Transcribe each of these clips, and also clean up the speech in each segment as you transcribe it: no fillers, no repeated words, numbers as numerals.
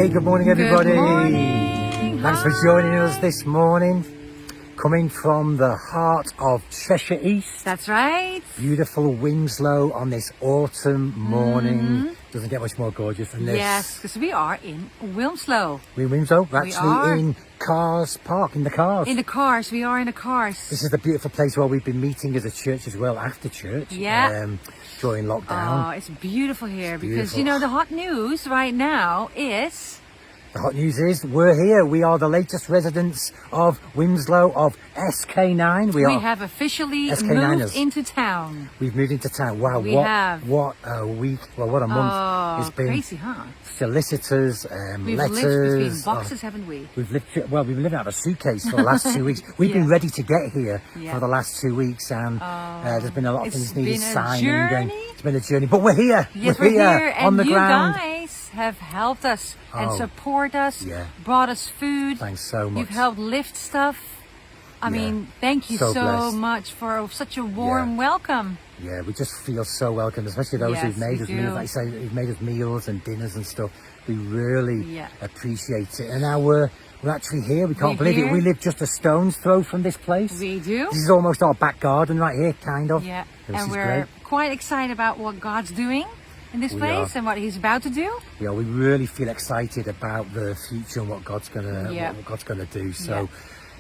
Hey, good morning, everybody. Good morning. Thanks for joining us this morning. Coming from the heart of Cheshire East. That's right. Beautiful Wilmslow on this autumn morning. Doesn't get much more gorgeous than this. Yes, because we are in Wilmslow. We're in Wilmslow. We're We actually are. in Cars Park, in the cars. In the cars. We are in the cars. This is the beautiful place where we've been meeting as a church as well after church. Yeah. During lockdown. Oh, it's beautiful here because, beautiful. you know, the hot news right now is... The hot news is we're here. We are the latest residents of Wilmslow of SK9. We have officially SK9ers. moved into town. We've moved into town. Wow, We have. What a week. Well, what a month. Oh, It's been crazy, huh? solicitors, We've letters. lived between boxes, haven't we? We've been living out of a suitcase for the last 2 weeks. We've been Yeah. ready to get here Yeah. for the last 2 weeks, and there's been a lot of It's things needed been a signing. And journey. it's been a journey, but we're here. Yes, we're here here, on and the you ground. guys have helped us and Oh, support us, yeah. brought us food. Thanks so much. You've helped lift stuff. I Yeah. mean, thank you So so blessed. much for such a warm Yeah. welcome. Yeah, we just feel so welcome, especially those Yes, who've made we us do. meals. Like you say, who've made us meals and dinners and stuff. We really Yeah. appreciate it. And now we're actually here. We can't We're believe it. here. We live just a stone's throw from this place. We do. This is almost our back garden right here, kind of. Yeah, This and is we're great. quite excited about what God's doing in this We place are. and what He's about to do. Yeah, we really feel excited about the future and what God's gonna Yeah. what God's gonna do. So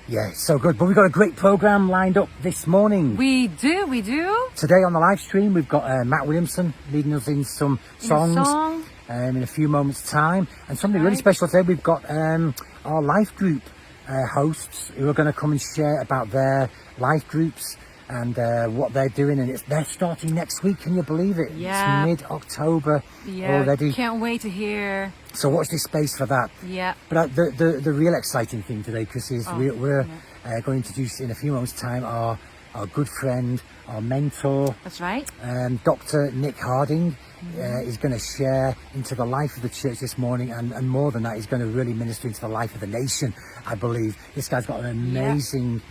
yeah, it's so good. But we've got a great program lined up this morning. We do. Today on the live stream, we've got Matt Williamson leading us in some songs song. in a few moments' time. And something really Right. special today, we've got our life group hosts who are going to come and share about their life groups and what they're doing. And they're starting next week, can you believe it? Yeah. It's mid-October Yeah, already. can't wait to hear. So watch this space for that. Yeah, But the real exciting thing today, Chris, is Oh, we're going to introduce in a few moments' time our good friend, our mentor, that's right. Dr. Nic Harding is going to share into the life of the church this morning, and more than that, he's going to really minister into the life of the nation, I believe. This guy's got an amazing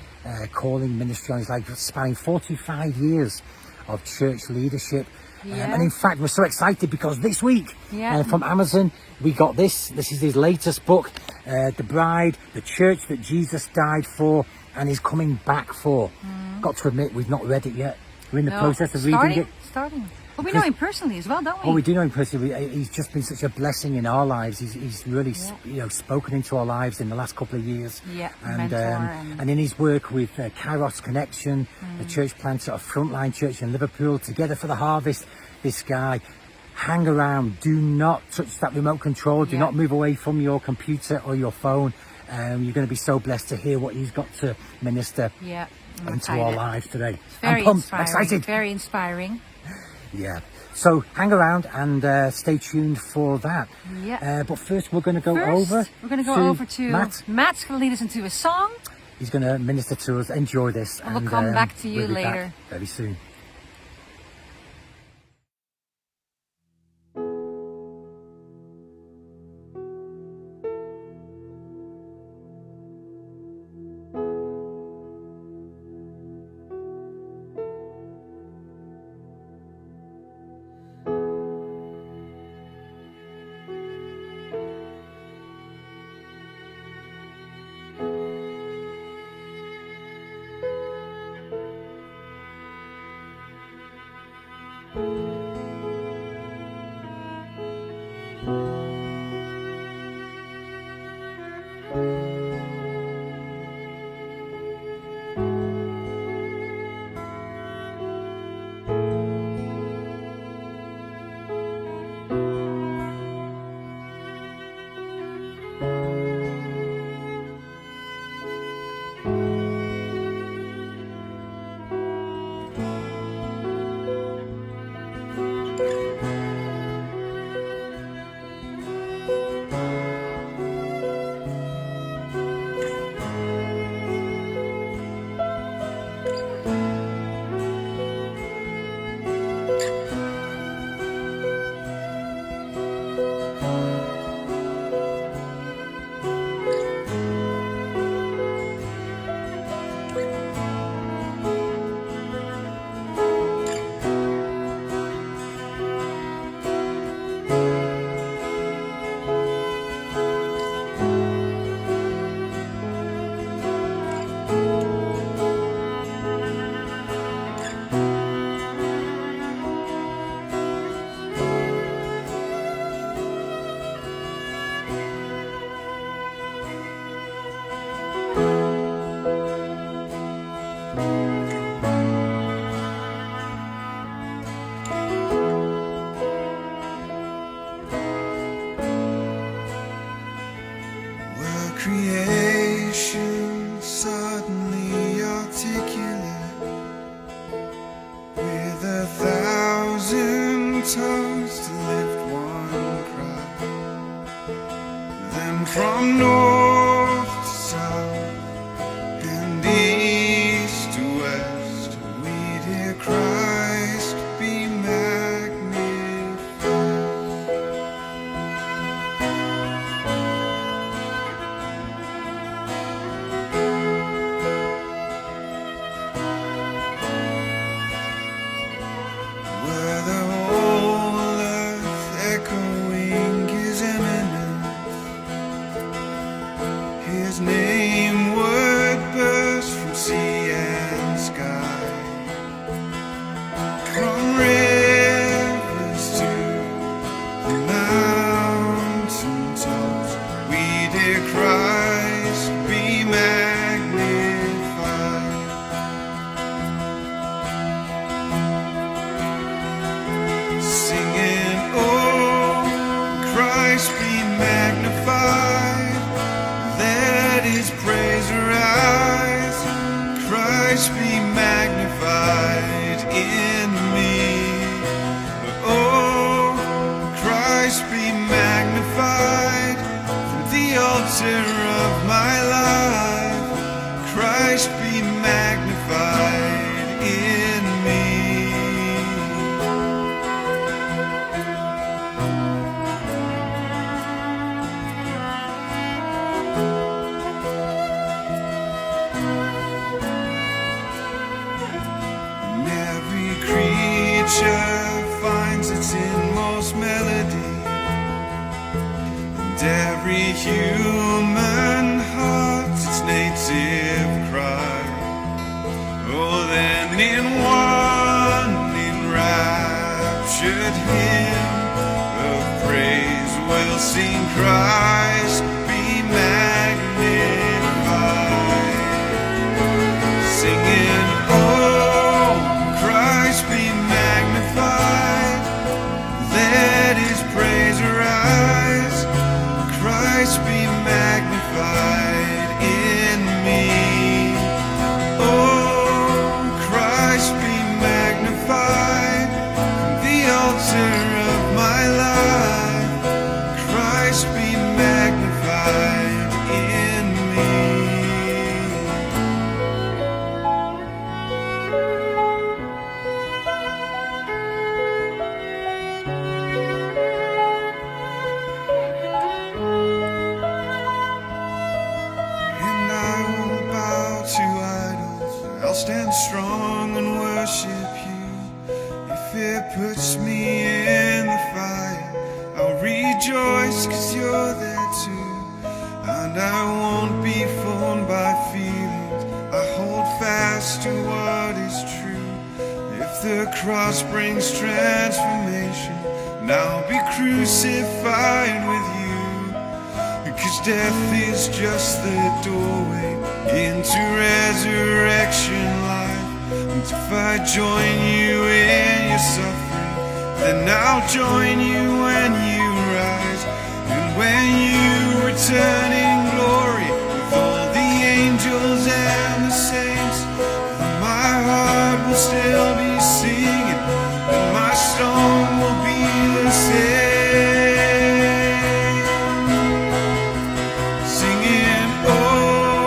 calling ministry on his life, spanning 45 years of church leadership. Yeah. And in fact, we're so excited because this week Yeah. from Amazon, we got this. This is his latest book, The Bride, the Church that Jesus died for and is coming back for. Got to admit, we've not read it yet. We're in the No, process of reading it. Starting. Well, we know him personally as well, don't we? Oh, we do know him personally. He's just been such a blessing in our lives. He's really, spoken into our lives in the last couple of years. Yeah, and mentor and in his work with Kairos Connection, the church planter of Frontline Church in Liverpool, Together for the Harvest. This guy, hang around. Do not touch that remote control. Do Yeah. not move away from your computer or your phone. You're going to be so blessed to hear what he's got to minister Yeah, I'm into our excited. lives today. Very I'm pumped, inspiring. excited. Very inspiring. Yeah. So hang around and stay tuned for that. Yeah. But first we're going to go First, over. we're going to go over to Matt. Matt's going to lead us into a song. He's going to minister to us. Enjoy this. And we'll come back to you we'll be back later. very soon. creation suddenly articulate with 1,000 tongues to lift one cry. Then from north to south and east to west, we hear Christ be magnified. Where the whole earth echoing his eminence, his name would burst from sea and sky. From rivers to the mountain tops, we dear Christ be magnified. Singing, oh, Christ be magnified. Let his praise arise. Christ be magnified in me. Oh, Christ be magnified from the altar of my life. Christ be magnified in me. And every creature finds its inmost melody, and every human heart its native cry. Oh, then in one enraptured hymn of praise we'll sing, Christ be magnified. Singing, oh, Christ be magnified. Let his praise arise. Christ be magnified in me. Oh, Christ be magnified from the altar of my life. Christ be magnified in me. And I won't bow to idols. I'll stand strong and worship you. If it puts me in the fire, I'll rejoice 'cause you're there too. And I won't be fooled by feelings. I hold fast to what is true. If the cross brings transformation, and I'll be crucified with you. Because death is just the doorway into resurrection life. And if I join you in your suffering, then I'll join you when you rise. And when you return in glory with all the angels and the saints, then my heart will still be singing, and my song will be the same. Singing, oh,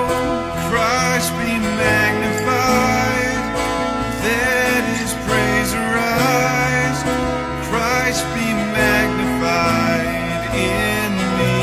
Christ be magnified. Let his praise arise. Christ be magnified in me.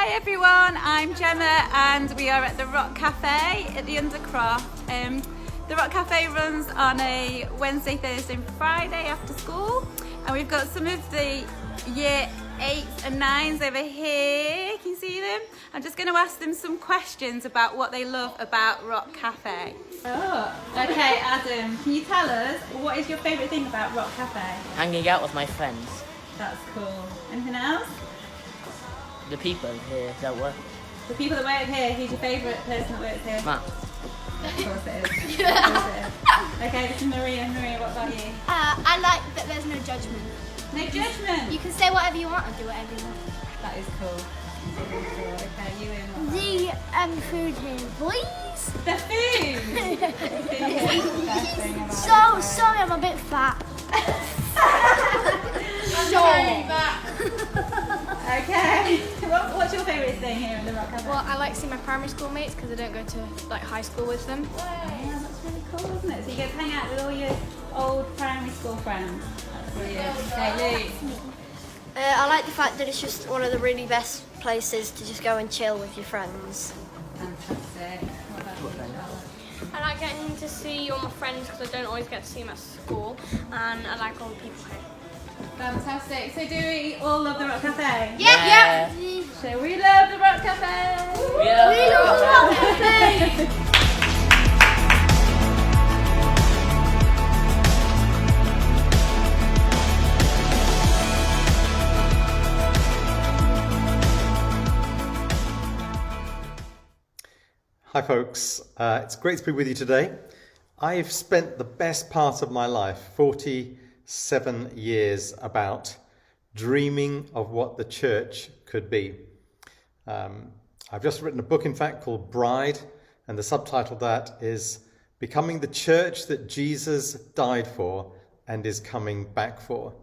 Hi everyone, I'm Gemma and we are at the Rock Cafe at the Undercroft. The Rock Cafe runs on a Wednesday, Thursday and Friday after school, and we've got some of the year 8s and 9s over here. Can you see them? I'm just going to ask them some questions about what they love about Rock Cafe. Oh, okay, Adam, can you tell us what is your favourite thing about Rock Cafe? Hanging out with my friends. That's cool. Anything else? The people here that work. The people that work here, who's your favourite person that works here? Matt. Of course it is. Of course it is. Okay, this is Maria. Maria, what about you? I like that there's no judgment. No judgment? You can say whatever you want and do whatever you want. That is cool. Okay, you in what? The food here, boys. The food! Sorry, I'm a bit fat. Okay. What's your favourite thing here in the Rock Cafe? Well, I like seeing my primary school mates because I don't go to like high school with them. Yeah, that's really cool, isn't it? So you get to hang out with all your old primary school friends. That's brilliant. Okay, Luke. I like the fact that it's just one of the really best places to just go and chill with your friends. Fantastic. What about you? I like getting to see all my friends because I don't always get to see them at school, and I like all the people here. Fantastic. So do we all love the Rock Cafe? Yeah. So we love the Rock Cafe. We love the Rock Cafe. Hi folks, it's great to be with you today. I've spent the best part of my life, 47 years about, dreaming of what the church could be. I've just written a book, in fact, called Bride, and the subtitle of that is Becoming the Church That Jesus Died For and Is Coming Back For.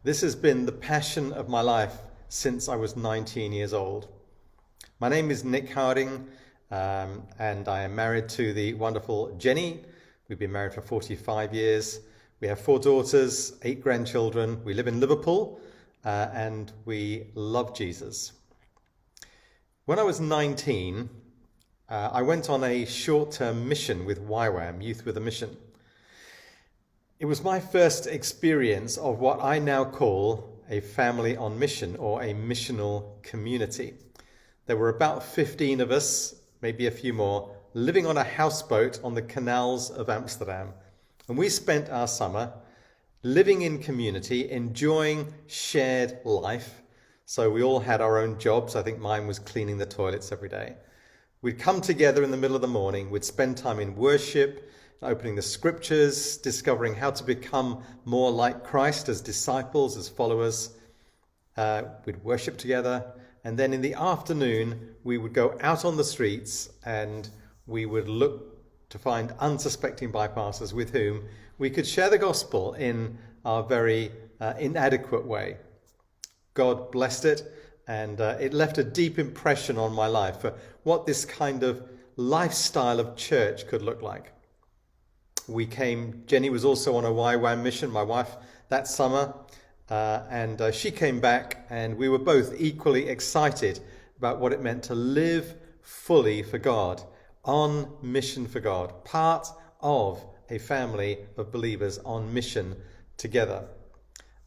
This has been the passion of my life since I was 19 years old. My name is Nic Harding, and I am married to the wonderful Jenny. We've been married for 45 years. We have 4 daughters, 8 grandchildren. We live in Liverpool, and we love Jesus. When I was 19, I went on a short-term mission with YWAM, Youth with a Mission. It was my first experience of what I now call a family on mission, or a missional community. There were about 15 of us, maybe a few more, living on a houseboat on the canals of Amsterdam. And we spent our summer living in community, enjoying shared life. So we all had our own jobs. I think mine was cleaning the toilets every day. We'd come together in the middle of the morning. We'd spend time in worship, opening the scriptures, discovering how to become more like Christ as disciples, as followers. We'd worship together. And then in the afternoon, we would go out on the streets and we would look to find unsuspecting bypassers with whom we could share the gospel in our very inadequate way. God blessed it, and it left a deep impression on my life for what this kind of lifestyle of church could look like. Jenny was also on a YWAM mission, my wife, that summer. And she came back, and we were both equally excited about what it meant to live fully for God, on mission for God, part of a family of believers on mission together.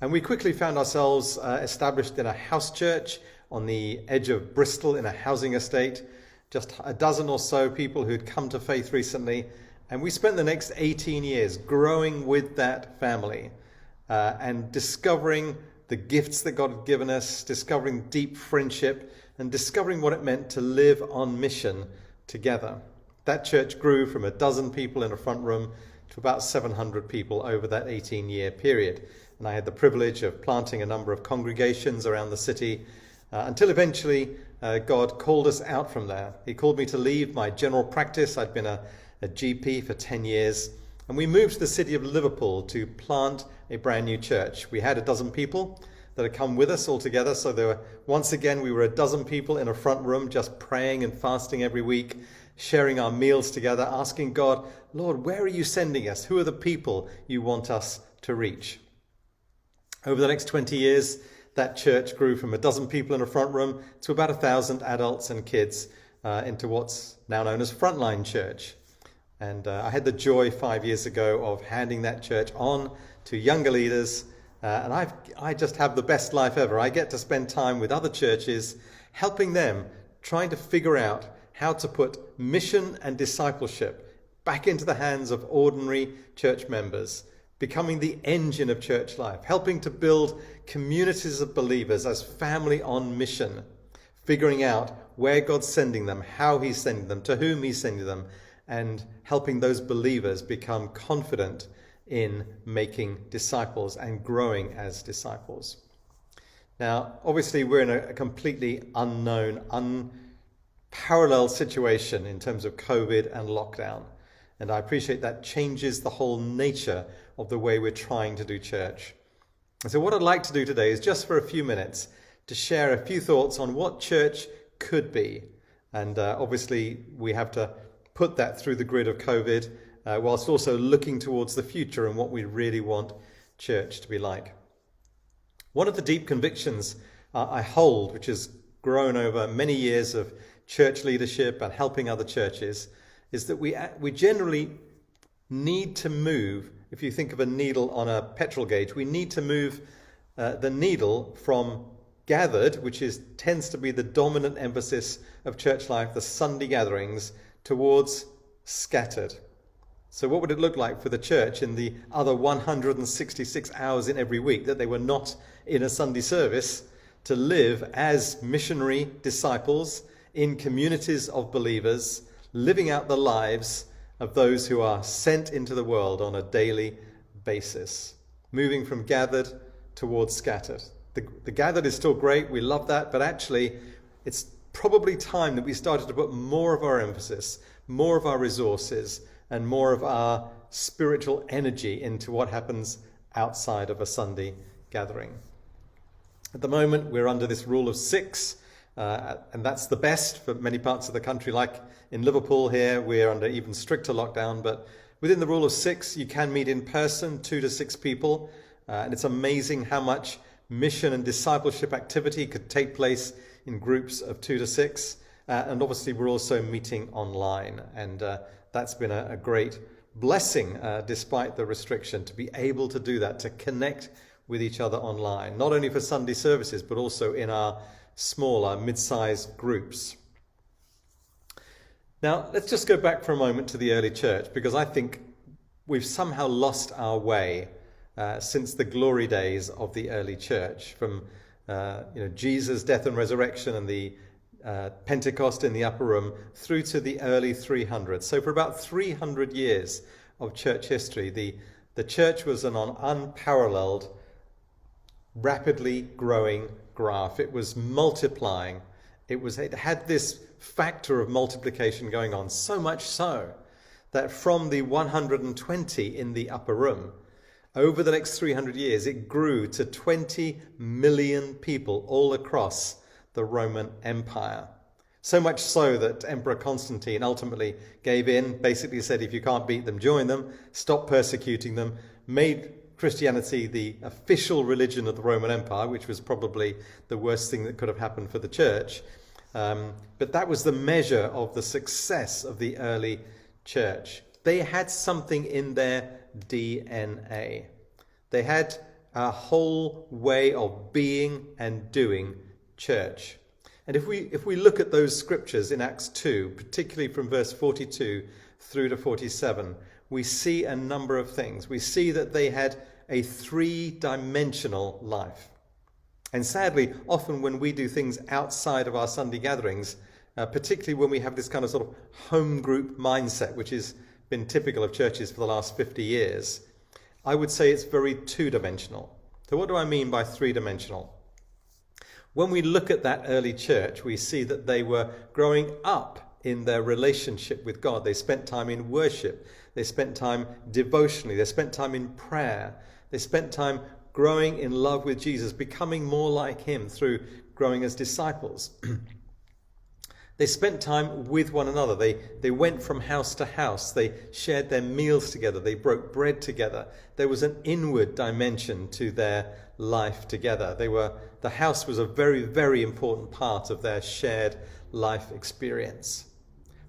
And we quickly found ourselves established in a house church on the edge of Bristol in a housing estate, just a dozen or so people who'd come to faith recently. And we spent the next 18 years growing with that family. And discovering the gifts that God had given us, discovering deep friendship, and discovering what it meant to live on mission together. That church grew from a dozen people in a front room to about 700 people over that 18-year period. And I had the privilege of planting a number of congregations around the city until eventually God called us out from there. He called me to leave my general practice. I'd been a GP for 10 years. And we moved to the city of Liverpool to plant a brand new church. We had a dozen people that had come with us all together. So once again, we were a dozen people in a front room just praying and fasting every week, sharing our meals together, asking God, Lord, where are you sending us? Who are the people you want us to reach? Over the next 20 years, that church grew from a dozen people in a front room to about 1,000 adults and kids into what's now known as Frontline Church. And I had the joy 5 years ago of handing that church on to younger leaders. And I just have the best life ever. I get to spend time with other churches, helping them, trying to figure out how to put mission and discipleship back into the hands of ordinary church members, becoming the engine of church life, helping to build communities of believers as family on mission, figuring out where God's sending them, how he's sending them, to whom he's sending them, and helping those believers become confident in making disciples and growing as disciples. Now, obviously, we're in a completely unknown, unparalleled situation in terms of COVID and lockdown. And I appreciate that changes the whole nature of the way we're trying to do church. And so what I'd like to do today is just for a few minutes to share a few thoughts on what church could be. And obviously, we have to put that through the grid of COVID, whilst also looking towards the future and what we really want church to be like. One of the deep convictions I hold, which has grown over many years of church leadership and helping other churches, is that we generally need to move, if you think of a needle on a petrol gauge, we need to move the needle from gathered, which tends to be the dominant emphasis of church life, the Sunday gatherings, towards scattered. So what would it look like for the church in the other 166 hours in every week that they were not in a Sunday service to live as missionary disciples in communities of believers, living out the lives of those who are sent into the world on a daily basis, moving from gathered towards scattered. The gathered is still great, we love that, but actually it's probably time that we started to put more of our emphasis, more of our resources, and more of our spiritual energy into what happens outside of a Sunday gathering. At the moment, we're under this rule of 6, and that's the best for many parts of the country. Like in Liverpool here, we're under even stricter lockdown, but within the rule of 6, you can meet in person, 2 to 6 people, and it's amazing how much mission and discipleship activity could take place in groups of 2 to 6, and obviously we're also meeting online, and that's been a great blessing despite the restriction, to be able to do that, to connect with each other online, not only for Sunday services, but also in our smaller, mid-sized groups. Now, let's just go back for a moment to the early church, because I think we've somehow lost our way since the glory days of the early church, from Jesus' death and resurrection and the Pentecost in the upper room through to the early 300s. So for about 300 years of church history, the church was an unparalleled, rapidly growing graph. It was multiplying. It had this factor of multiplication going on, so much so that from the 120 in the upper room, over the next 300 years, it grew to 20 million people all across the Roman Empire. So much so that Emperor Constantine ultimately gave in, basically said, if you can't beat them, join them, stop persecuting them, made Christianity the official religion of the Roman Empire, which was probably the worst thing that could have happened for the church. But that was the measure of the success of the early church. They had something in their DNA. They had a whole way of being and doing church. And if we look at those scriptures in Acts 2, particularly from verse 42 through to 47, we see a number of things. We see that they had a 3-dimensional life. And sadly, often when we do things outside of our Sunday gatherings, particularly when we have this kind of sort of home group mindset, which has been typical of churches for the last 50 years, I would say it's very 2-dimensional. So what do I mean by 3-dimensional? When we look at that early church, we see that they were growing up in their relationship with God. They spent time in worship. They spent time devotionally. They spent time in prayer. They spent time growing in love with Jesus, becoming more like him through growing as disciples. They spent time with one another. They went from house to house. They shared their meals together. They broke bread together. There was an inward dimension to their life together. They were the house was a very, very important part of their shared life experience.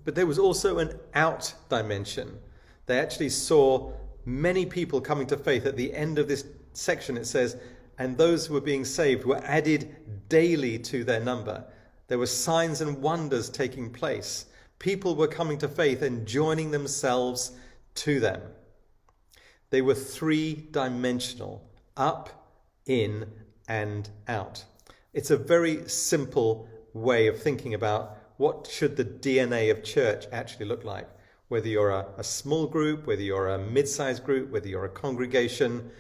But there was also an out dimension. They actually saw many people coming to faith. At the end of this section it says, and those who were being saved were added daily to their number. There were signs and wonders taking place. People were coming to faith and joining themselves to them. They were three-dimensional, up, in, and out. It's a very simple way of thinking about what should the DNA of church actually look like. Whether you're a small group, whether you're a mid-sized group, whether you're a congregation,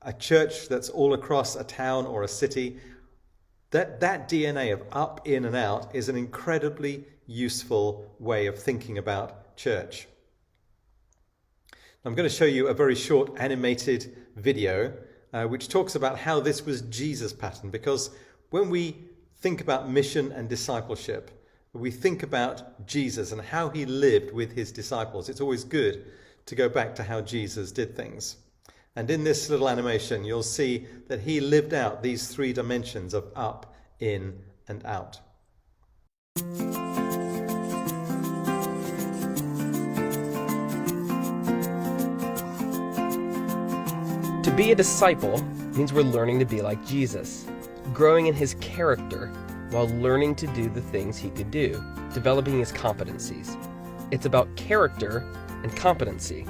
a church that's all across a town or a city, that DNA of up, in, and out is an incredibly useful way of thinking about church. I'm going to show you a very short animated video which talks about how this was Jesus' pattern, because when we think about mission and discipleship, we think about Jesus and how he lived with his disciples. It's always good to go back to how Jesus did things. And in this little animation, you'll see that he lived out these three dimensions of up, in, and out. To be a disciple means we're learning to be like Jesus, growing in his character while learning to do the things he could do, developing his competencies. It's about character and competency.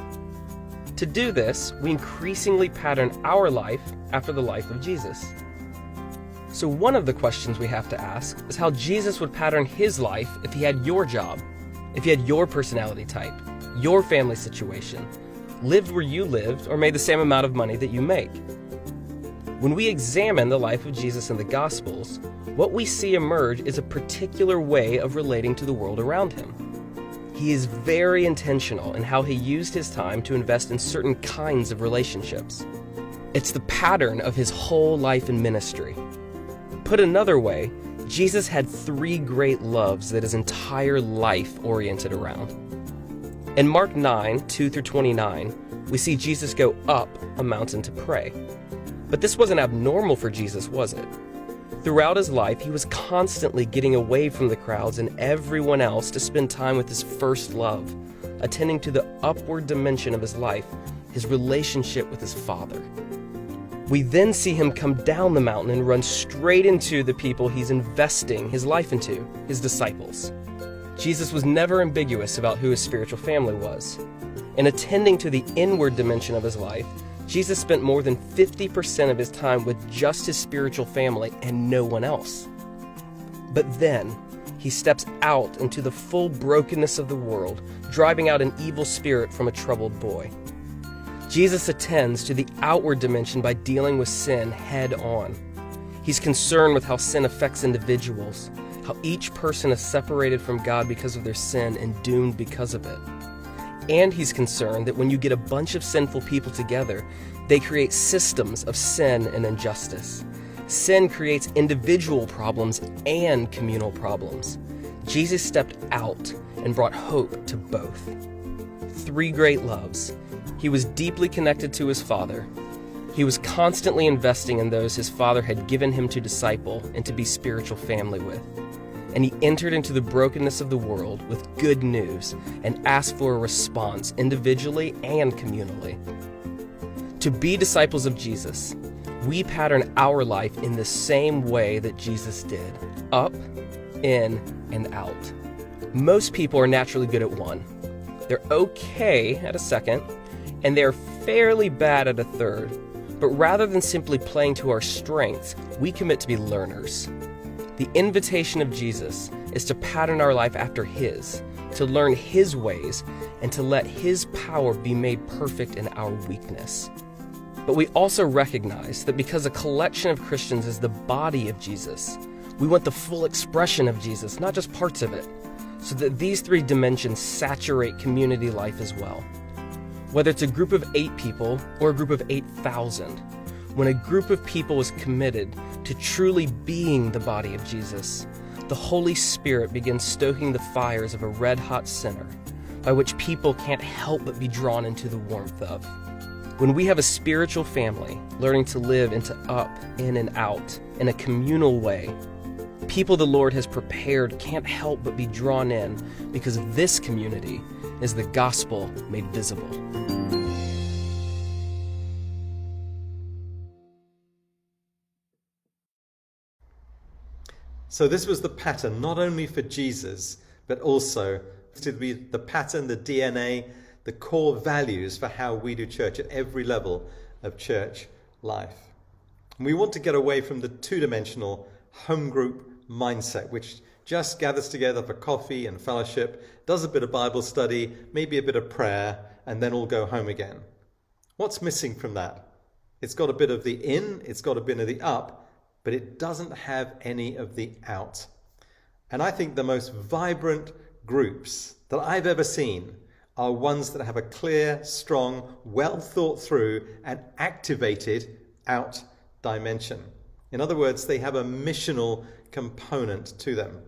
To do this, we increasingly pattern our life after the life of Jesus. So one of the questions we have to ask is how Jesus would pattern his life if he had your job, if he had your personality type, your family situation, lived where you lived, or made the same amount of money that you make. When we examine the life of Jesus in the Gospels, what we see emerge is a particular way of relating to the world around him. He is very intentional in how he used his time to invest in certain kinds of relationships. It's the pattern of his whole life and ministry. Put another way, Jesus had three great loves that his entire life oriented around. In Mark 9, 2-29, we see Jesus go up a mountain to pray. But this wasn't abnormal for Jesus, was it? Throughout his life, he was constantly getting away from the crowds and everyone else to spend time with his first love, attending to the upward dimension of his life, his relationship with his Father. We then see him come down the mountain and run straight into the people he's investing his life into, his disciples. Jesus was never ambiguous about who his spiritual family was. In attending to the inward dimension of his life, Jesus spent more than 50% of his time with just his spiritual family and no one else. But then, he steps out into the full brokenness of the world, driving out an evil spirit from a troubled boy. Jesus attends to the outward dimension by dealing with sin head on. He's concerned with how sin affects individuals, how each person is separated from God because of their sin and doomed because of it. And he's concerned that when you get a bunch of sinful people together, they create systems of sin and injustice. Sin creates individual problems and communal problems. Jesus stepped out and brought hope to both. Three great loves. He was deeply connected to his Father. He was constantly investing in those his Father had given him to disciple and to be spiritual family with. And he entered into the brokenness of the world with good news and asked for a response individually and communally. To be disciples of Jesus, we pattern our life in the same way that Jesus did, up, in, and out. Most people are naturally good at one. They're okay at a second, and they're fairly bad at a third. But rather than simply playing to our strengths, we commit to be learners. The invitation of Jesus is to pattern our life after his, to learn his ways, and to let his power be made perfect in our weakness. But we also recognize that because a collection of Christians is the body of Jesus, we want the full expression of Jesus, not just parts of it, so that these three dimensions saturate community life as well. Whether it's a group of 8 people or a group of 8,000, when a group of people is committed to truly being the body of Jesus, the Holy Spirit begins stoking the fires of a red-hot center by which people can't help but be drawn into the warmth of. When we have a spiritual family, learning to live into up, in, and out in a communal way, people the Lord has prepared can't help but be drawn in because this community is the gospel made visible. So this was the pattern, not only for Jesus, but also to be the pattern, the DNA, the core values for how we do church at every level of church life. And we want to get away from the two-dimensional home group mindset, which just gathers together for coffee and fellowship, does a bit of Bible study, maybe a bit of prayer, and then all go home again. What's missing from that? It's got a bit of the in, it's got a bit of the up, but it doesn't have any of the out. And I think the most vibrant groups that I've ever seen are ones that have a clear, strong, well thought through and activated out dimension. In other words, they have a missional component to them.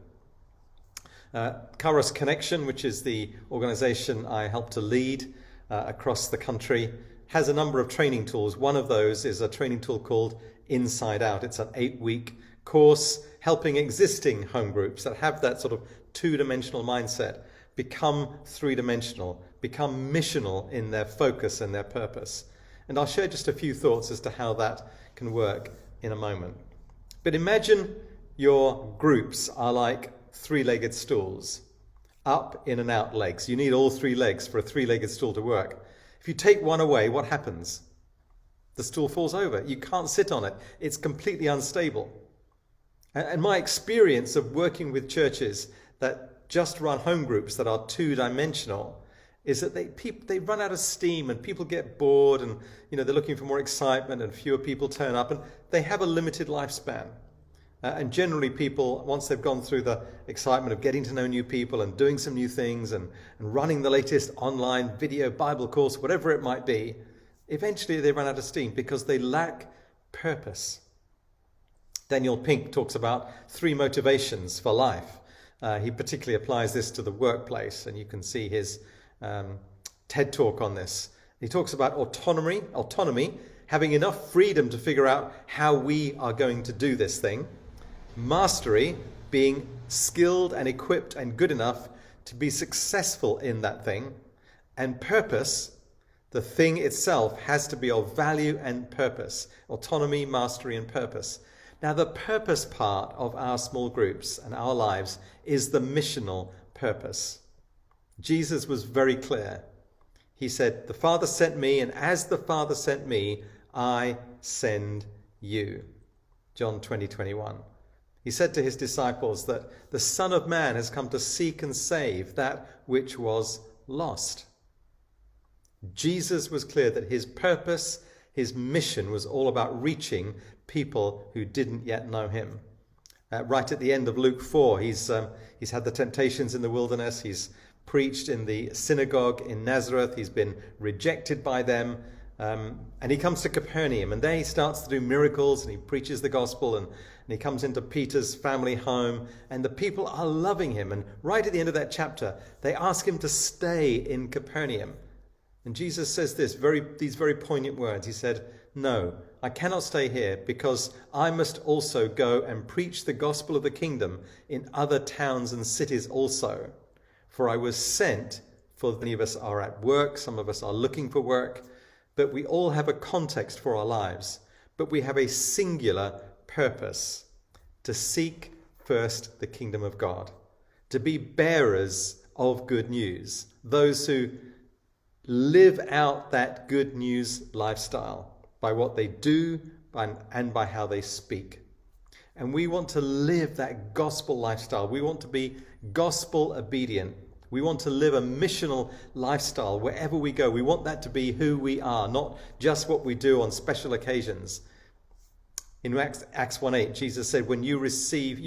Kairos Connection, which is the organization I help to lead across the country, has a number of training tools. One of those is a training tool called Inside Out. It's an 8-week course helping existing home groups that have that sort of two-dimensional mindset become three-dimensional, become missional in their focus and their purpose. And I'll share just a few thoughts as to how that can work in a moment. But imagine your groups are like three-legged stools, up, in and out legs. You need all three legs for a three-legged stool to work. If you take one away, what happens? The stool falls over. You can't sit on it. It's completely unstable. And my experience of working with churches that just run home groups that are two-dimensional is that they run out of steam and people get bored and they're looking for more excitement and fewer people turn up and they have a limited lifespan. And generally people, once they've gone through the excitement of getting to know new people and doing some new things and running the latest online video Bible course, whatever it might be, eventually they run out of steam because they lack purpose. Daniel Pink talks about 3 motivations for life. He particularly applies this to the workplace, and you can see his TED talk on this. He talks about autonomy, having enough freedom to figure out how we are going to do this thing. Mastery, being skilled and equipped and good enough to be successful in that thing. And purpose, the thing itself has to be of value and purpose. Autonomy, mastery, and purpose. Now, the purpose part of our small groups and our lives is the missional purpose. Jesus was very clear. He said, "The Father sent me, and as the Father sent me, I send you." John 20:21. He said to his disciples that the Son of Man has come to seek and save that which was lost. Jesus was clear that his purpose, his mission was all about reaching people who didn't yet know him. Right at the end of Luke 4, he's had the temptations in the wilderness. He's preached in the synagogue in Nazareth. He's been rejected by them. And he comes to Capernaum, and there he starts to do miracles, and he preaches the gospel, and he comes into Peter's family home, and the people are loving him. And right at the end of that chapter, they ask him to stay in Capernaum. And Jesus says these very poignant words. He said, "No, I cannot stay here because I must also go and preach the gospel of the kingdom in other towns and cities also. For I was sent," for many of us are at work, some of us are looking for work, but we all have a context for our lives. But we have a singular purpose: to seek first the kingdom of God, to be bearers of good news, those who live out that good news lifestyle by what they do and by how they speak. And we want to live that gospel lifestyle. We want to be gospel obedient. We want to live a missional lifestyle wherever we go. We want that to be who we are, not just what we do on special occasions. In Acts 1:8, Jesus said, you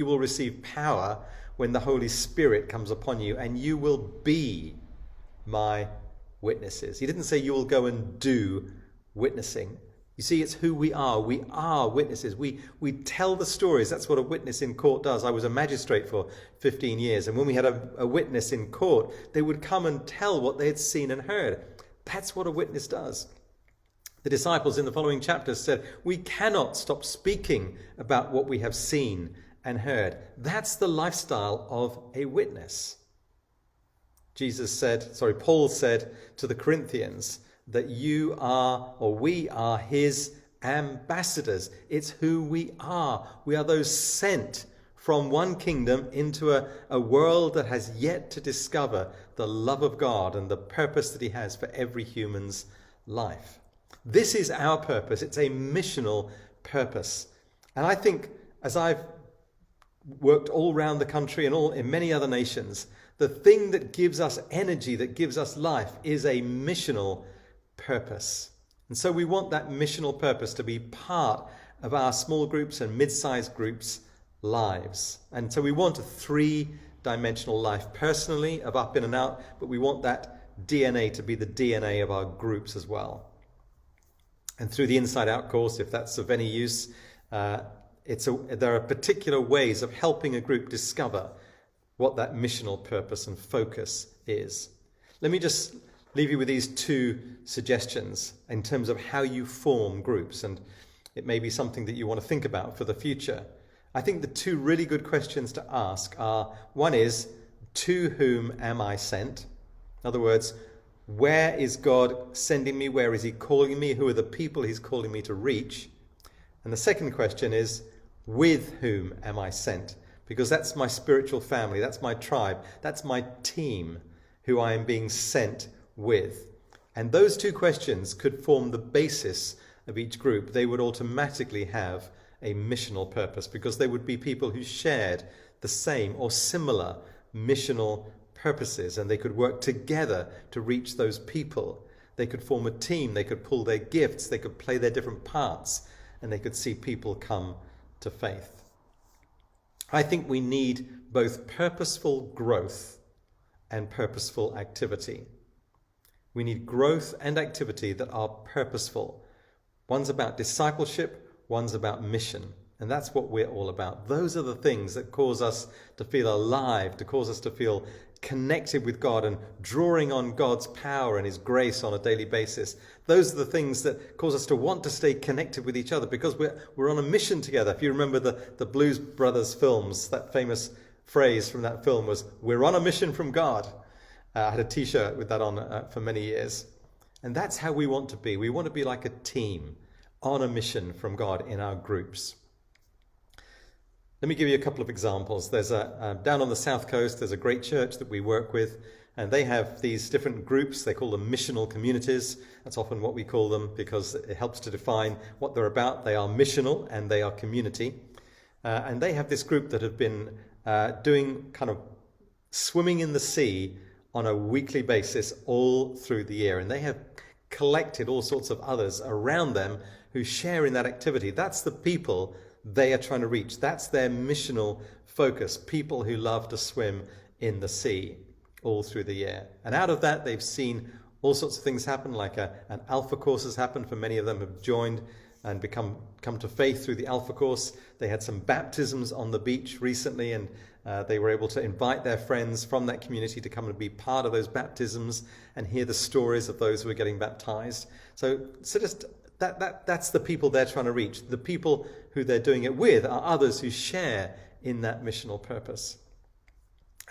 will receive power when the Holy Spirit comes upon you, and you will be my witnesses. He didn't say you will go and do witnessing. You see, it's who we are. We are witnesses. We tell the stories. That's what a witness in court does. I was a magistrate for 15 years, and when we had a witness in court, they would come and tell what they had seen and heard. That's what a witness does. The disciples in the following chapters said, we cannot stop speaking about what we have seen and heard. That's the lifestyle of a witness. Paul said to the Corinthians that you are, or we are, his ambassadors. It's who we are. We are those sent from one kingdom into a world that has yet to discover the love of God and the purpose that he has for every human's life. This is our purpose. It's a missional purpose. And I think as I've worked all around the country and in many other nations, the thing that gives us energy, that gives us life, is a missional purpose. And so we want that missional purpose to be part of our small groups and mid-sized groups' lives. And so we want a three-dimensional life personally, of up, in and out, but we want that DNA to be the DNA of our groups as well. And through the Inside Out course, if that's of any use, there are particular ways of helping a group discover what that missional purpose and focus is. Let me just leave you with these two suggestions in terms of how you form groups, and it may be something that you want to think about for the future. I think the two really good questions to ask are, one is, to whom am I sent? In other words, where is God sending me? Where is he calling me? Who are the people he's calling me to reach? And the second question is, with whom am I sent? Because that's my spiritual family, that's my tribe, that's my team who I am being sent with. And those two questions could form the basis of each group. They would automatically have a missional purpose because they would be people who shared the same or similar missional purposes, and they could work together to reach those people. They could form a team, they could pull their gifts, they could play their different parts, and they could see people come to faith. I think we need both purposeful growth and purposeful activity. We need growth and activity that are purposeful. One's about discipleship, one's about mission. And that's what we're all about. Those are the things that cause us to feel alive, to cause us to feel connected with God and drawing on God's power and his grace on a daily basis. Those are the things that cause us to want to stay connected with each other because we're on a mission together. If you remember the Blues Brothers films, that famous phrase from that film was, "We're on a mission from God." I had a t-shirt with that on for many years. And that's how we want to be. We want to be like a team on a mission from God in our groups. Let me give you a couple of examples. There's down on the south coast, there's a great church that we work with, and they have these different groups. They call them missional communities. That's often what we call them because it helps to define what they're about. They are missional and they are community. And they have this group that have been doing kind of swimming in the sea on a weekly basis all through the year. And they have collected all sorts of others around them who share in that activity. That's the people they are trying to reach. That's their missional focus, people who love to swim in the sea all through the year. And out of that, they've seen all sorts of things happen, like an Alpha course has happened for many of them have joined and come to faith through the Alpha course. They had some baptisms on the beach recently, and they were able to invite their friends from that community to come and be part of those baptisms and hear the stories of those who are getting baptized. So just that's the people they're trying to reach. The people who they're doing it with are others who share in that missional purpose.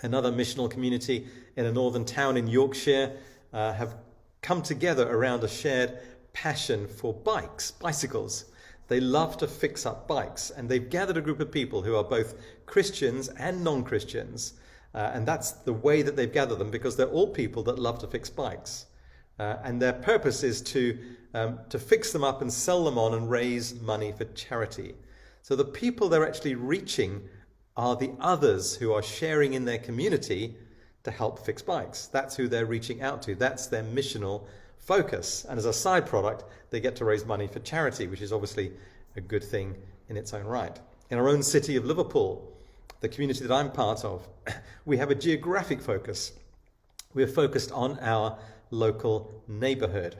Another missional community in a northern town in Yorkshire have come together around a shared passion for bicycles. They love to fix up bikes, and they've gathered a group of people who are both Christians and non-Christians, and that's the way that they've gathered them because they're all people that love to fix bikes. And their purpose is to fix them up and sell them on and raise money for charity. So the people they're actually reaching are the others who are sharing in their community to help fix bikes. That's who they're reaching out to. That's their missional focus. And as a side product, they get to raise money for charity, which is obviously a good thing in its own right. In our own city of Liverpool, the community that I'm part of, we have a geographic focus. We're focused on our local neighborhood.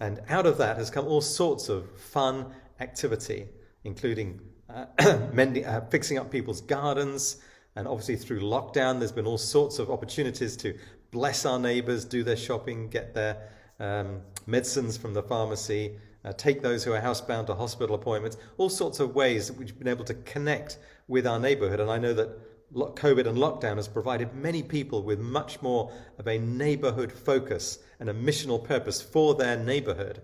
And out of that has come all sorts of fun activity, including fixing up people's gardens. And obviously through lockdown, there's been all sorts of opportunities to bless our neighbors, do their shopping, get their medicines from the pharmacy, take those who are housebound to hospital appointments, all sorts of ways that we've been able to connect with our neighbourhood. And I know that COVID and lockdown has provided many people with much more of a neighbourhood focus and a missional purpose for their neighbourhood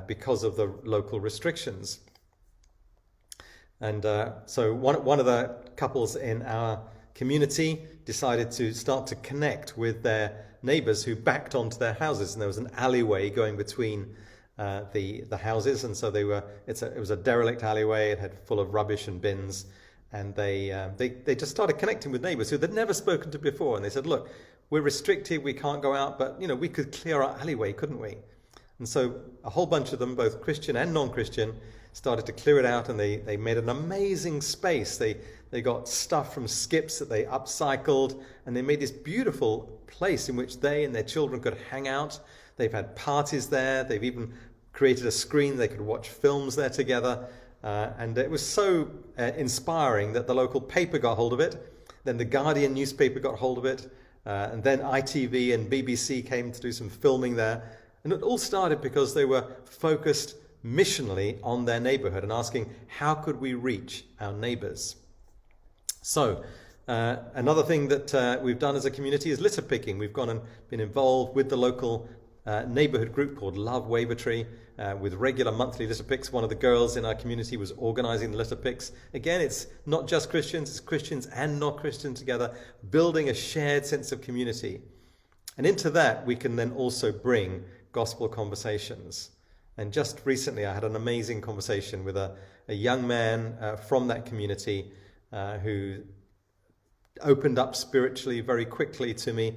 because of the local restrictions. And so one of the couples in our community decided to start to connect with their neighbours who backed onto their houses, and there was an alleyway going between the houses, and so it was a derelict alleyway. It had full of rubbish and bins, and they just started connecting with neighbours who they'd never spoken to before. And they said, "Look, we're restricted, we can't go out, but we could clear our alleyway, couldn't we?" And so a whole bunch of them, both Christian and non-Christian, started to clear it out, and they made an amazing space. They got stuff from skips that they upcycled, and they made this beautiful place in which they and their children could hang out. They've had parties there. They've even created a screen they could watch films there together. And it was so inspiring that the local paper got hold of it. Then the Guardian newspaper got hold of it. And then ITV and BBC came to do some filming there. And it all started because they were focused missionally on their neighbourhood and asking, how could we reach our neighbours? So another thing that we've done as a community is litter picking. We've gone and been involved with the local neighbourhood group called Love Wavertree with regular monthly litter picks. One of the girls in our community was organising the litter picks. Again, it's not just Christians, it's Christians and not Christians together, building a shared sense of community. And into that, we can then also bring gospel conversations. And just recently, I had an amazing conversation with a young man from that community who opened up spiritually very quickly to me.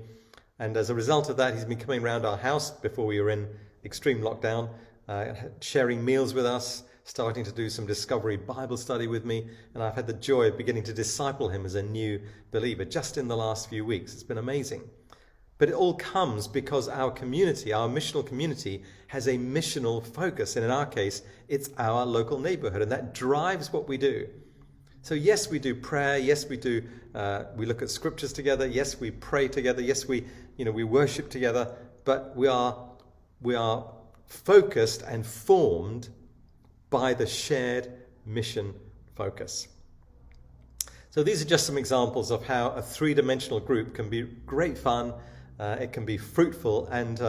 And as a result of that, he's been coming around our house before we were in extreme lockdown, sharing meals with us, starting to do some discovery Bible study with me. And I've had the joy of beginning to disciple him as a new believer just in the last few weeks. It's been amazing. But it all comes because our community, our missional community, has a missional focus. And in our case, it's our local neighbourhood. And that drives what we do. So yes, we do prayer. Yes, we do. We look at scriptures together. Yes, we pray together. Yes, we worship together. But we are focused and formed by the shared mission focus. So these are just some examples of how a three-dimensional group can be great fun. It can be fruitful, and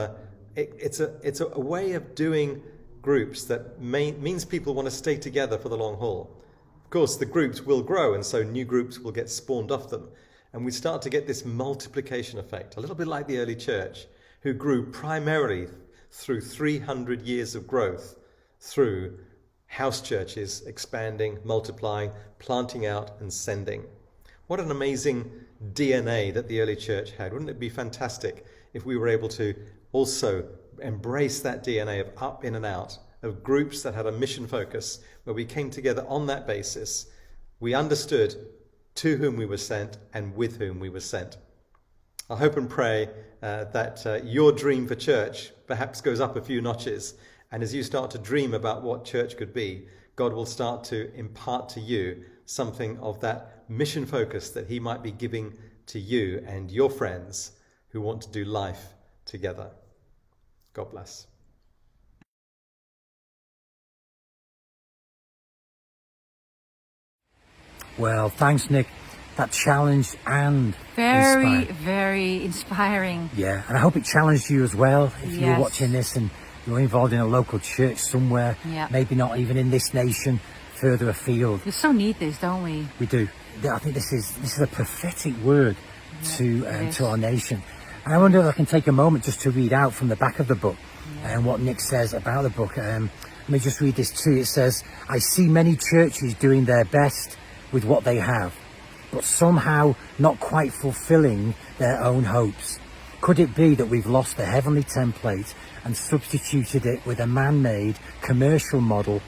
it's a way of doing groups that means people want to stay together for the long haul. Of course, the groups will grow, and so new groups will get spawned off them. And we start to get this multiplication effect, a little bit like the early church, who grew primarily through 300 years of growth, through house churches expanding, multiplying, planting out, and sending. What an amazing DNA that the early church had. Wouldn't it be fantastic if we were able to also embrace that DNA of up, in and out, of groups that had a mission focus, where we came together on that basis. We understood to whom we were sent and with whom we were sent. I hope and pray that your dream for church perhaps goes up a few notches. And as you start to dream about what church could be, God will start to impart to you something of that mission focus that he might be giving to you and your friends who want to do life together. God bless. Well, thanks, Nick. That challenged and Very, inspired. very inspiring. Yeah, and I hope it challenged you as well. If you're Yes. watching this and you're involved in a local church somewhere, Yeah. maybe not even in this nation, further afield. We so need this, don't we? We do. I think this is a prophetic word to our nation. And I wonder if I can take a moment just to read out from the back of the book and what Nick says about the book. Let me just read this too. It says, "I see many churches doing their best with what they have, but somehow not quite fulfilling their own hopes. Could it be that we've lost the heavenly template and substituted it with a man-made commercial model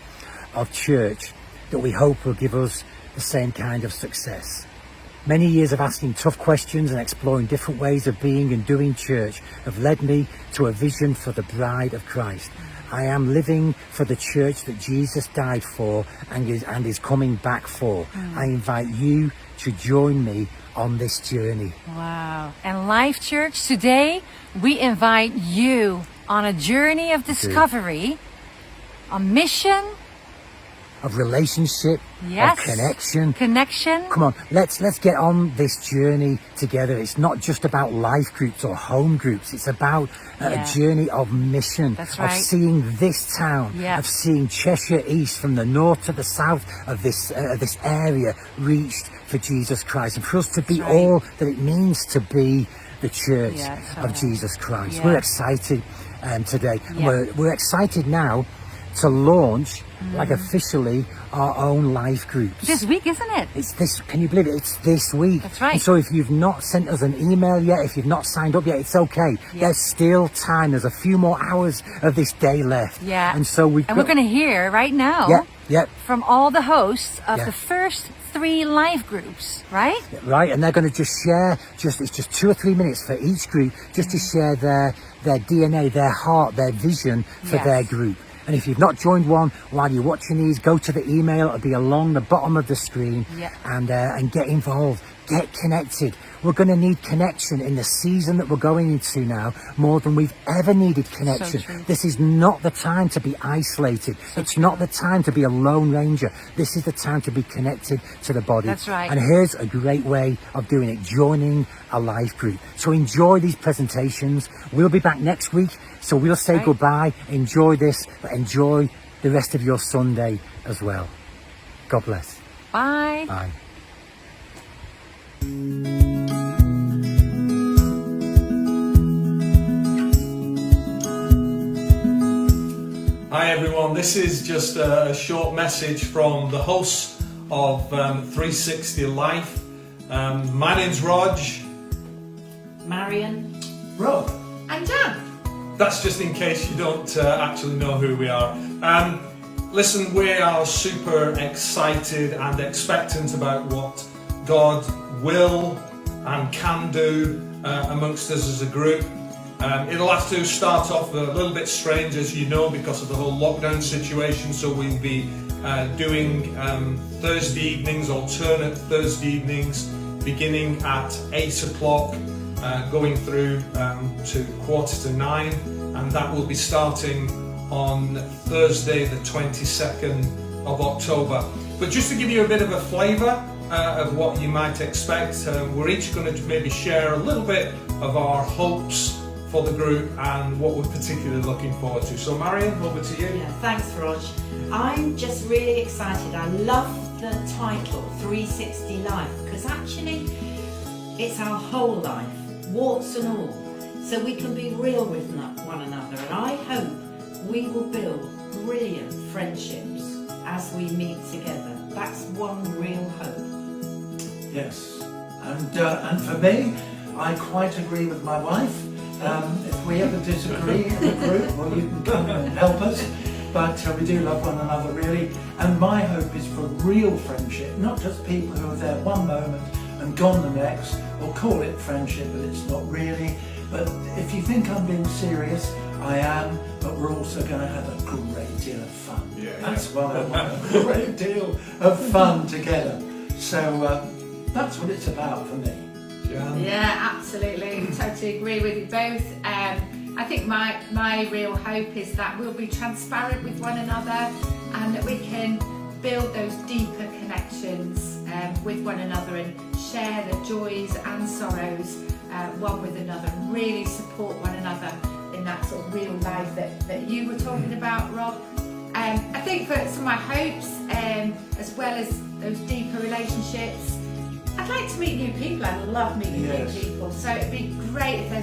of church that we hope will give us the same kind of success? Many years of asking tough questions and exploring different ways of being and doing church have led me to a vision for the bride of Christ. I am living for the church that Jesus died for and is coming back for. I invite you to join me on this journey." Wow. And Life Church, today we invite you on a journey of discovery A mission. of relationship, Yes. of connection. Connection. Come on, let's get on this journey together. It's not just about life groups or home groups. It's about Yeah. a journey of mission, That's of right. seeing this town, Yeah. of seeing Cheshire East from the north to the south of this area reached for Jesus Christ, and for us to be That's right. all that it means to be the church Yeah, that's of right. Jesus Christ. Yeah. We're excited today. Yeah. We're excited now to launch like officially our own life groups. This week, isn't it? It's this, can you believe it? It's this week. That's right. And so if you've not sent us an email yet, if you've not signed up yet, it's okay. Yeah. There's still time. There's a few more hours of this day left. Yeah. And so we're going to hear right now Yeah, from all the hosts of Yeah. the first 3 life groups, right? right. And they're going to just share, it's just 2 or 3 minutes for each group, just to share their DNA, their heart, their vision for Yes. their group. And if you've not joined one while you're watching these, go to the email. It'll be along the bottom of the screen. Yeah. And get involved. Get connected. We're going to need connection in the season that we're going into now more than we've ever needed connection. true. This is not the time to be isolated. It's not the time to be a lone ranger. This is the time to be connected to the body. That's right. And here's a great way of doing it, joining a life group. So enjoy these presentations. We'll be back next week. So we'll say Right. goodbye. Enjoy this, but enjoy the rest of your Sunday as well. God bless. Bye. Bye. Hi everyone, this is just a short message from the hosts of 360 Life. My name's Rog. Marion. Rob. And Jan. That's just in case you don't actually know who we are. Listen, we are super excited and expectant about what God will and can do amongst us as a group. It'll have to start off a little bit strange, as you know, because of the whole lockdown situation. So we'll be doing Thursday evenings, alternate Thursday evenings, beginning at 8 o'clock, going through to 8:45, and that will be starting on Thursday the 22nd of October. But just to give you a bit of a flavour of what you might expect, we're each going to maybe share a little bit of our hopes for the group and what we're particularly looking forward to. So Marion, over to you. Yeah, thanks, Rog. I'm just really excited. I love the title 360 Life, because actually it's our whole life, warts and all, so we can be real with one another, and I hope we will build brilliant friendships as we meet together. That's one real hope. Yes, and for me, I quite agree with my wife. If we ever disagree in the group, well, you can come and help us. But we do love one another, really. And my hope is for real friendship, not just people who are there one moment and gone the next. We'll call it friendship, but it's not really. But if you think I'm being serious, I am. But we're also going to have a great deal of fun. That's what I want, a great deal of fun together. So that's what it's about for me. Yeah, absolutely. Totally agree with you both. I think my real hope is that we'll be transparent with one another and that we can build those deeper connections with one another and share the joys and sorrows one with another and really support one another in that sort of real life that you were talking about, Rob. I think for some of my hopes, as well as those deeper relationships, I'd like to meet new people. I love meeting new people. So it'd be great if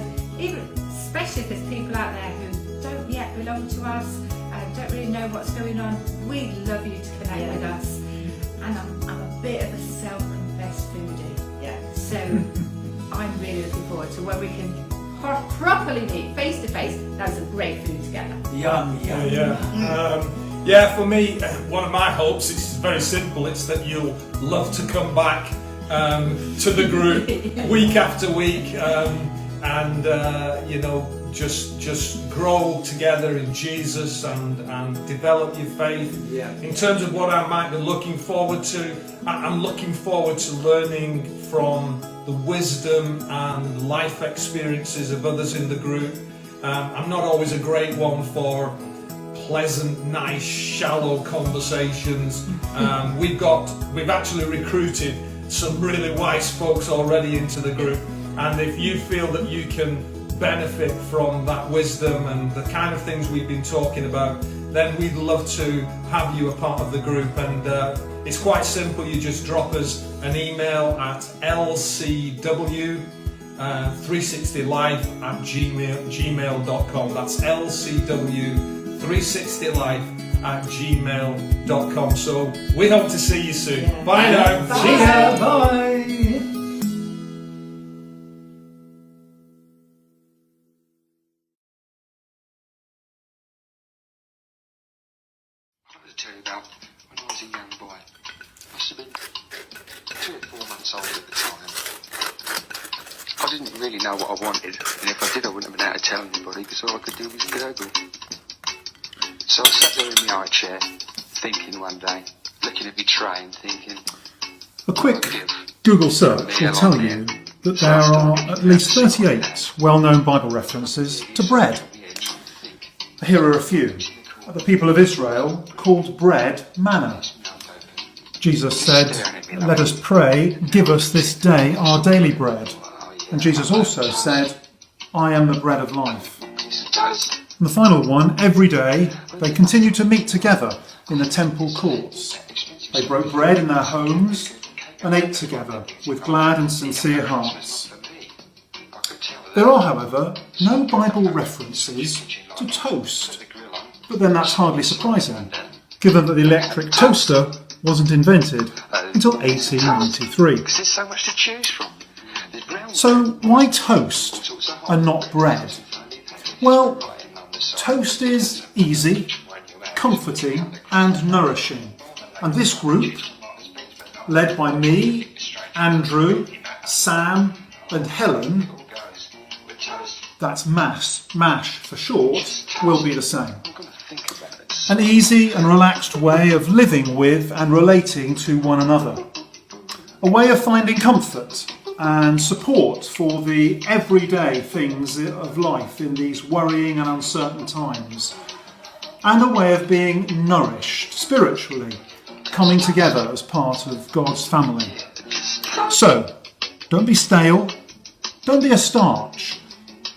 especially if there's people out there who don't yet belong to us, don't really know what's going on. We'd love you to connect with us. And I'm a bit of a self-confessed foodie. Yeah. So I'm really looking forward to when we can properly meet face to face. That's some great food together. Yum. Yeah, for me, one of my hopes, it's very simple, it's that you'll love to come back to the group week after week and just grow together in Jesus and develop your faith. In terms of what I might be looking forward to, I'm looking forward to learning from the wisdom and life experiences of others in the group. I'm not always a great one for pleasant, nice, shallow conversations. We've actually recruited some really wise folks already into the group, and if you feel that you can benefit from that wisdom and the kind of things we've been talking about, then we'd love to have you a part of the group. And it's quite simple. You just drop us an email at lcw360life@gmail.com. That's lcw360life@gmail.com. So we hope to see you soon. Bye now. See ya, bye. To tell you about when I was a young boy. I must have been 2 or 4 months old at the time. I didn't really know what I wanted, and if I did, I wouldn't have been able to tell anybody because all I could do was get over it. So I sat there in the high chair, thinking one day, looking at my tray and thinking. A quick Google search will tell you that there are at least 38 well-known Bible references to bread. Here are a few. The people of Israel called bread manna. Jesus said, "Let us pray, give us this day our daily bread." And Jesus also said, "I am the bread of life." And the final one, every day they continued to meet together in the temple courts. They broke bread in their homes and ate together with glad and sincere hearts. There are, however, no Bible references to toast. But then that's hardly surprising, given that the electric toaster wasn't invented until 1893. There's so much to choose from. So why toast and not bread? Well, toast is easy, comforting and nourishing. And this group, led by me, Andrew, Sam and Helen, that's MASH for short, will be the same. An easy and relaxed way of living with and relating to one another. A way of finding comfort and support for the everyday things of life in these worrying and uncertain times. And a way of being nourished spiritually, coming together as part of God's family. So, don't be stale, don't be a starch,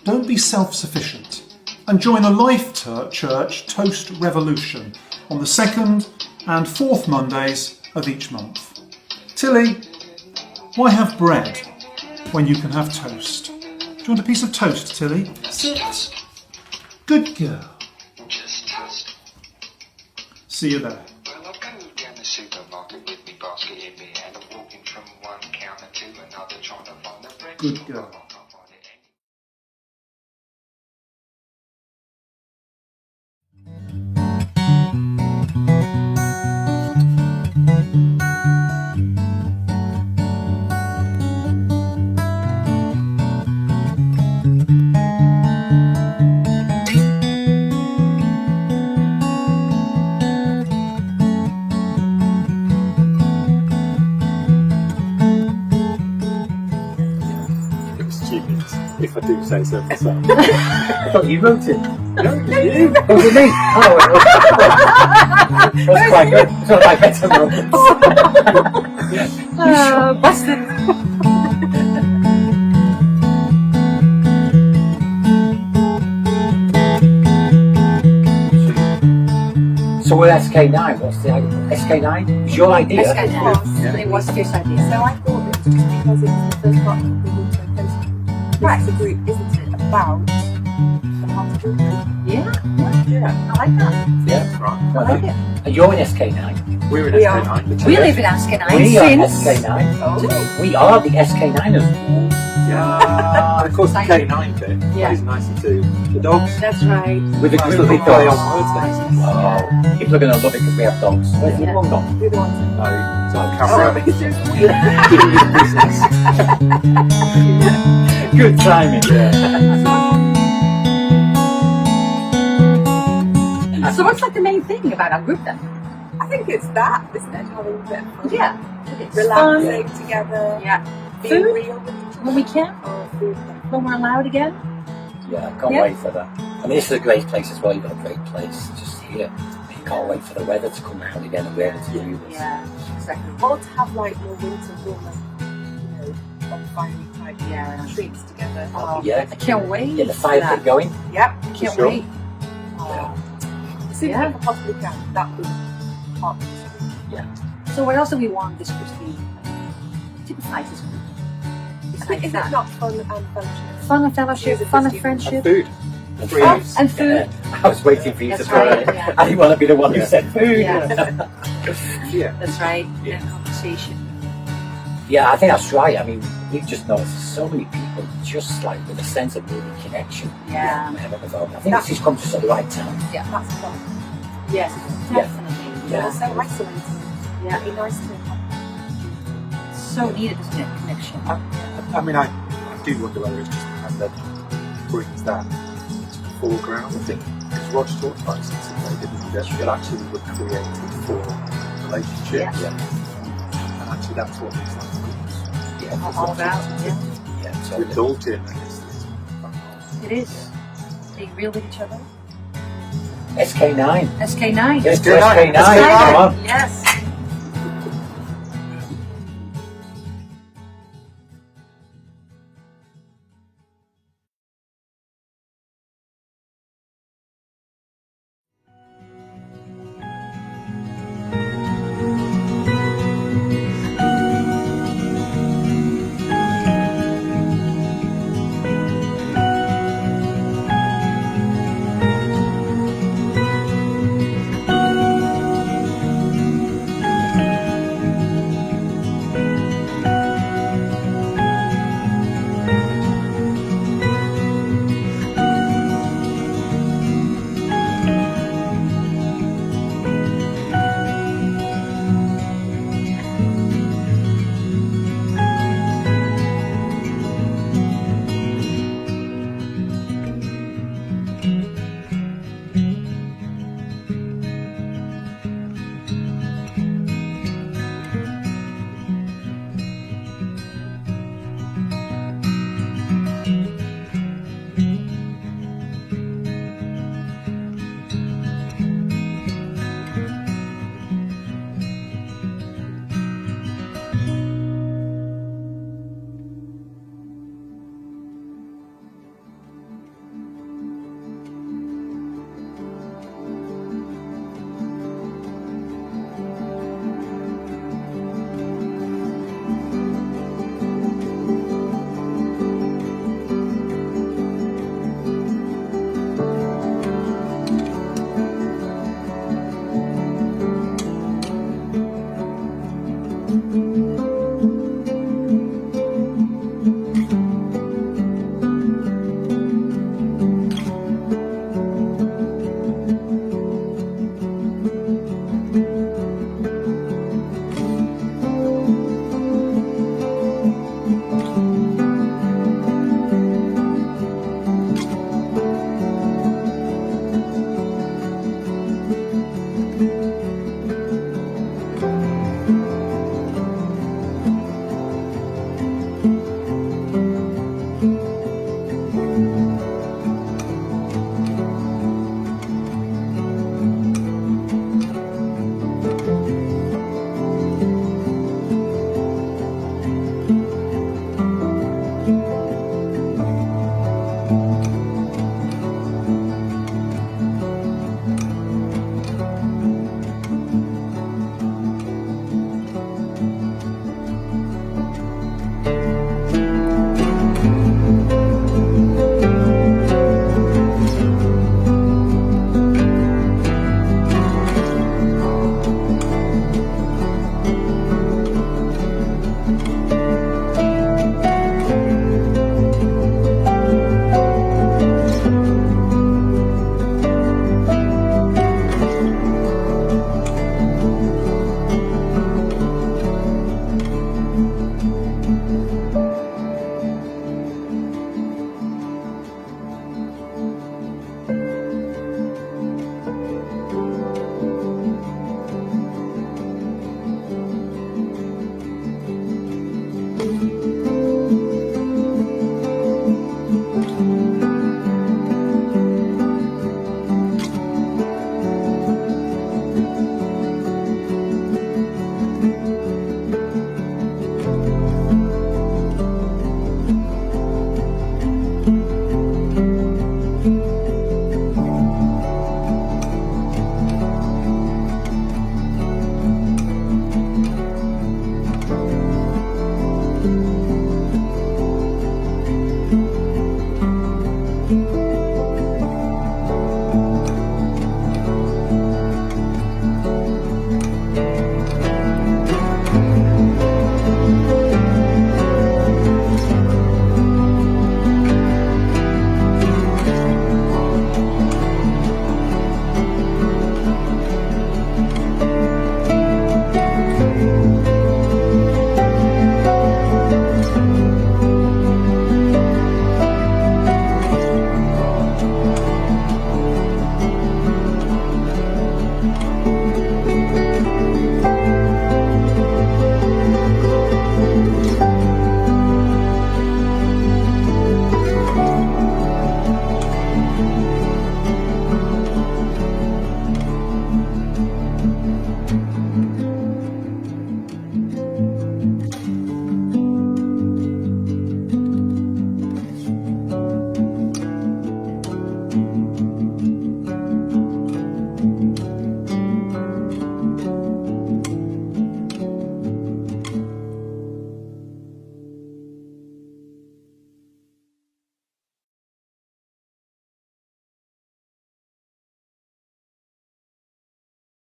don't be self-sufficient. And join the Life Church Toast Revolution on the 2nd and 4th Mondays of each month. Tilly, why have bread when you can have toast? Do you want a piece of toast, Tilly? Sit. Good girl. Just toast. See you there. Well, I'll go down the supermarket with me basket in me and I'm walking from one counter to another trying to find the bread. Good girl. If I do say so myself. I thought you wrote it. No, you. Oh, was it me? Oh, that's quite good. It's not like better moments. Busted. So we're SK9. What's the idea? SK9? It's your idea? SK9. It was Fif's idea. So I thought it was just because it was the first part of the Wilmslow Post. Right, the group, isn't it, about the heart of group? Yeah. I like that. Yeah, I right. like it. And you're in SK9. We're in We SK9. We live in SK9 We are since... SK9. Oh. We are the SK9ers. Yeah. Of course, the K9 bit Yeah. plays nicely too. The dogs. That's right. With the Nice group little of play dogs. on words there. Oh, people are going to love it because we have dogs. Where's the Yeah. one dog? We're the ones. No, it's not Oh, camera. because there's Good timing. So what's like the main thing about our group then? I think it's that, isn't it? Having a bit of fun. Yeah. It's Relaxing fun. together. Yeah. Being Food real with each other. when we can, Oh, food. when we're allowed again. Yeah, I can't Yeah. wait for that. I mean, this is a great place as well. You've got a great place just here. You can't wait for the weather to come round again and be able to do this. Yeah, exactly. Or to have like more winter warmer, bonfire type treats together. Yeah. I can't wait. Get the fire pit going. Yep, I can't sure. wait. As soon as I possibly can, that would be hot. Yeah. So what else do we want this Christy typifies this group? Is it not fun and fellowship? Fun and fellowship, fun and friendship. Food. And food. I was waiting for you That's to throw right, it. yeah. I didn't want to be the one who said food. Yeah. That's right. And conversation. Yeah, I think that's right. I mean, we've just noticed so many people just like with a sense of moving connection. Yeah. At the moment. I think this has come just at the right time. Yeah, that's fun. Yes, definitely. Yeah. It's so isolating. Yeah, it'd be nice to have. So needed, isn't it? Connection. I mean, I do wonder whether it's just the pandemic brings that to the foreground. I think, because Roger talked about this today, didn't he? That actually we were created for relationships. Yeah. And actually that's what it's like. Yeah, all about. Yeah. So indulging, I guess. It is. Being real with each other. SK9. SK9. Yes, SK9. Come on. Yes.